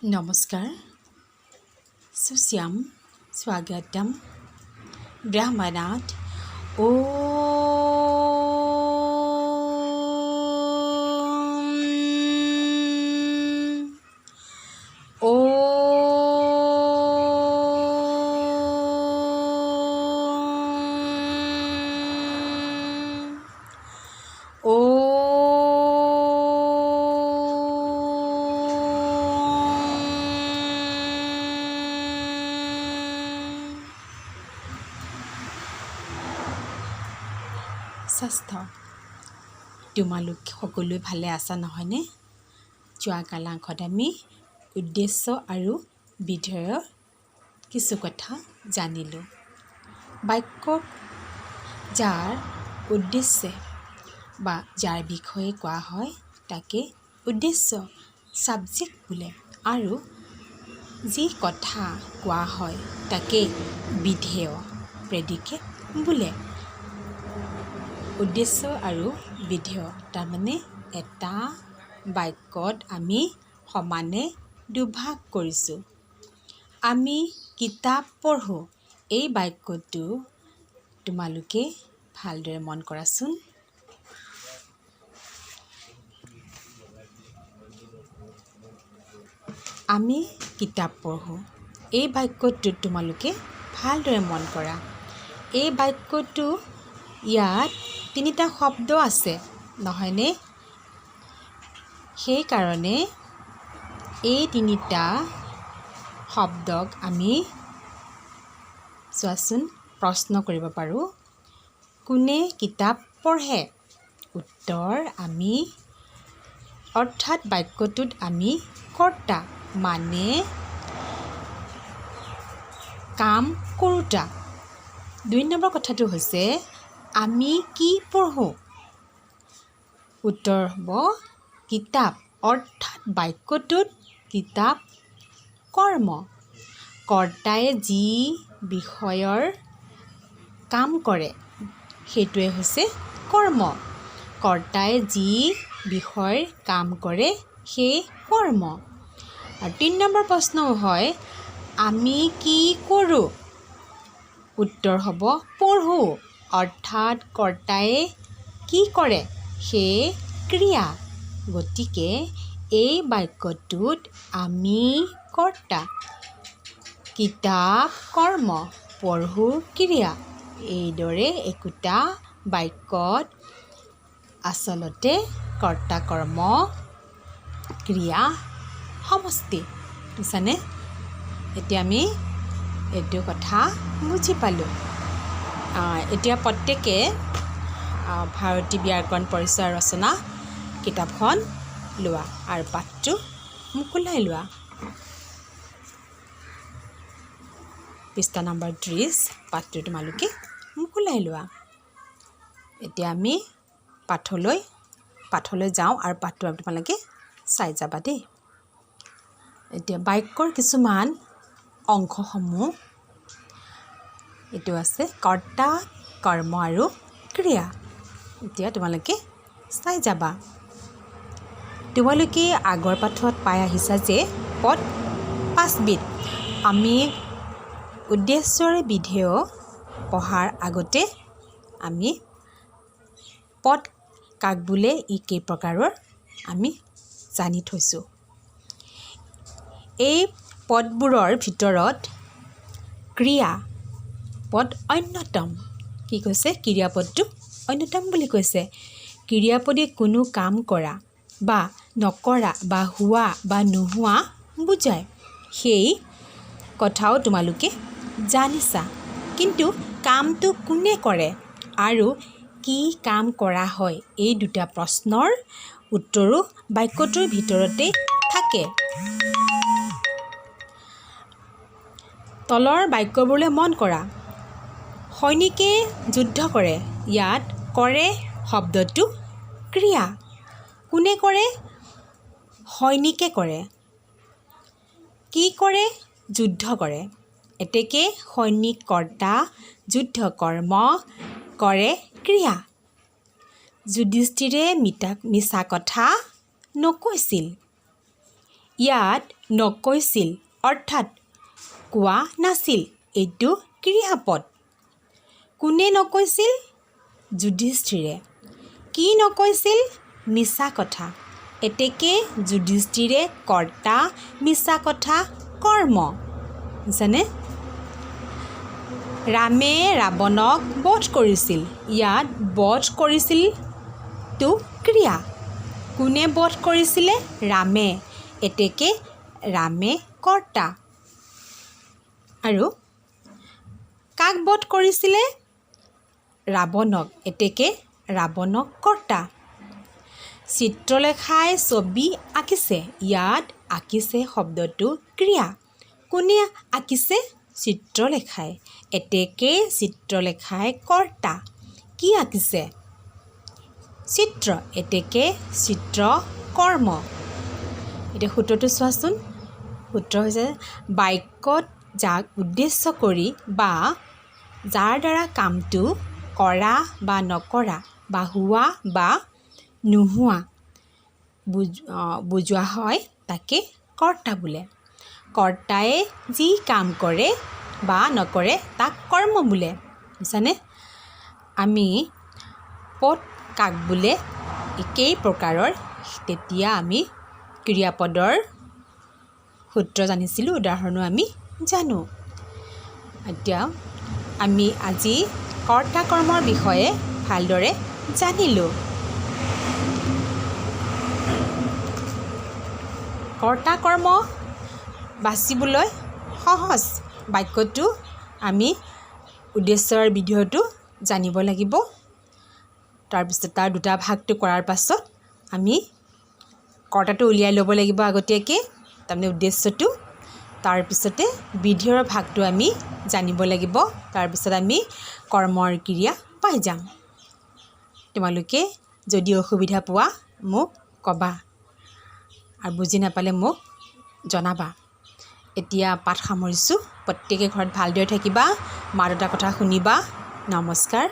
नमस्कार सुश्याम स्वागतम ब्रह्मनाथ স্বাস্থ্য তোমালোক সকলোৱে ভালে আছা নহয়নে? যোৱা কালাংশত আমি উদ্দেশ্য আৰু বিধেয়ৰ কিছু কথা জানিলোঁ। বাক্য যাৰ উদ্দেশ্যে বা যাৰ বিষয়ে কোৱা হয় তাকে উদ্দেশ্য ছাবজেক্ট বোলে, আৰু যি কথা কোৱা হয় তাকে বিধেয় প্ৰেডিকেট বোলে। উদ্দেশ্য আৰু বিধেয় তাৰমানে এটা বাক্যত আমি সমানে দুভাগ কৰিছোঁ। আমি কিতাপ পঢ়োঁ, এই বাক্যটো তোমালোকে ভালদৰে মন কৰাচোন। আমি কিতাপ পঢ়োঁ, এই বাক্যটোত তোমালোকে ভালদৰে মন কৰা। এই বাক্যটো ইয়াত তিনিটা শব্দ আছে নহয়নে? সেইকাৰণে এই তিনিটা শব্দক আমি চোৱাচোন প্ৰশ্ন কৰিব পাৰোঁ। কোনে কিতাপ পঢ়ে? উত্তৰ আমি, অৰ্থাৎ বাক্যটোত আমি কৰ্তা মানে কাম কৰোঁতা। ২ নম্বৰ কথাটো হৈছে আমি কি পঢ়োঁ? উত্তৰ হ'ব কিতাপ, অৰ্থাৎ বাক্যটোত কিতাপ কৰ্ম। কৰ্তাই যি বিষয়ৰ কাম কৰে সেইটোৱে হৈছে কৰ্ম। কৰ্তাই যি বিষয়ৰ কাম কৰে সেই কৰ্ম। আৰু ৩ নম্বৰ প্ৰশ্নও হয় আমি কি কৰোঁ? উত্তৰ হ'ব পঢ়োঁ, অৰ্থাৎ কৰ্তাই কি কৰে সেই ক্ৰিয়া। গতিকে এই বাক্যটোত আমি কৰ্তা, কিতাপ কৰ্ম, পঢ়োঁ ক্ৰিয়া। এইদৰে একোটা বাক্যত আচলতে কৰ্তা কৰ্ম ক্ৰিয়া সমষ্টি। বুজিছানে? এতিয়া আমি এইটো কথা বুজি পালোঁ। এতিয়া প্ৰত্যেকে ভাৰতীয় ব্যাকৰণ পৰিচয় ৰচনা কিতাপখন লোৱা আৰু পাঠটো মোকোলাই লোৱা। পৃষ্ঠা নম্বৰ 30 পাঠটো তোমালোকে মোকোলাই লোৱা। এতিয়া আমি পাঠলৈ যাওঁ আৰু পাঠটো তোমালোকে চাই যাবা দেই। এতিয়া বাক্যৰ কিছুমান অংশসমূহ এইটো আছে কৰ্তা, কৰ্ম আৰু ক্ৰিয়া। এতিয়া তোমালোকে চাই যাবা। তোমালোকে আগৰ পাঠত পাই আহিছা যে পদ 5বিধ। আমি উদ্দেশ্যৰ বিধেয় পঢ়াৰ আগতে আমি পদ কাক বোলে ই কেই প্ৰকাৰৰ আমি জানি থৈছোঁ। এই পদবোৰৰ ভিতৰত ক্ৰিয়া পদ অন্যতম। কি কৈছে? ক্ৰিয়াপদটো অন্যতম বুলি কৈছে। ক্ৰিয়াপদে কোনো কাম কৰা বা নকৰা বা হোৱা বা নোহোৱা বুজায়। সেই কথাও তোমালোকে জানিছা। কিন্তু কামটো কোনে কৰে আৰু কি কাম কৰা হয়, এই দুটা প্ৰশ্নৰ উত্তৰো বাক্যটোৰ ভিতৰতে থাকে। তলৰ বাক্যবোৰলৈ মন কৰা। সৈনিকে যুদ্ধ কৰে, ইয়াত কৰে শব্দটো ক্ৰিয়া। কোনে কৰে? সৈনিকে কৰে। কি কৰে? যুদ্ধ কৰে। এতেকে সৈনিক কৰ্তা, যুদ্ধ কৰ্ম, কৰে ক্ৰিয়া। যুধিষ্ঠিৰে মিছা কথা নকৈছিল। ইয়াত নকৈছিল অৰ্থাৎ কোৱা নাছিল এইটো ক্ৰিয়াপদ কোনে নকৈছিল যুধিষ্ঠিৰে কি নকৈছিল মিছা কথা এতেকে যুধিষ্ঠিৰে কৰ্তা মিছা কথা কৰ্ম জানে ৰামে ৰাৱণক বধ কৰিছিল ইয়াত বধ কৰিছিল তো ক্ৰিয়া কোনে বধ কৰিছিলে ৰামে এতেকে ৰামে কৰ্তা আৰু কাক বধ কৰিছিলে ৰাৱণক এতেকে ৰাৱণক কৰ্তা চিত্ৰলেখাই ছবি আঁকিছে ইয়াত আঁকিছে শব্দটো ক্ৰিয়া কোনে আঁকিছে চিত্ৰলেখাই এতেকে চিত্ৰলেখাই কৰ্তা কি আঁকিছে চিত্ৰ এতেকে চিত্ৰ কৰ্ম এতিয়া সূত্ৰটো চোৱাচোন সূত্ৰ হৈছে বাক্যত যাক উদ্দেশ্য কৰি বা যাৰ দ্বাৰা কামটো কৰা বা নকৰা বা হোৱা বা নোহোৱা বুজোৱা হয় তাকে কৰ্তা বোলে কৰ্তাই যি কাম কৰে বা নকৰে তাক কৰ্ম বোলে বুজিছানে আমি পদ কাক বোলে একেই প্ৰকাৰৰ তেতিয়া আমি ক্ৰিয়াপদৰ সূত্ৰ জানিছিলোঁ উদাহৰণো আমি জানো এতিয়া আমি আজি কৰ্তা কৰ্মৰ বিষয়ে ভালদৰে জানিলোঁ কৰ্তা কৰ্ম বাচিবলৈ সহজ বাক্যটো আমি উদ্দেশ্যৰ ভিডিঅ'টো জানিব লাগিব তাৰপিছত তাৰ দুটা ভাগটো কৰাৰ পাছত আমি কৰ্তাটো উলিয়াই ল'ব লাগিব আগতীয়াকৈ তাৰমানে উদ্দেশ্যটো তাৰপিছতে ভিডিঅ'ৰ ভাগটো আমি জানিব লাগিব তাৰপিছত আমি কৰ্মৰ ক্ৰিয়া পাই যাম তোমালোকে যদি অসুবিধা পোৱা মোক ক'বা আৰু বুজি নাপালে মোক জনাবা এতিয়া পাঠ সামৰিছোঁ প্ৰত্যেকে ঘৰত ভালদৰে থাকিবা মা দেউতাৰ কথা শুনিবা নমস্কাৰ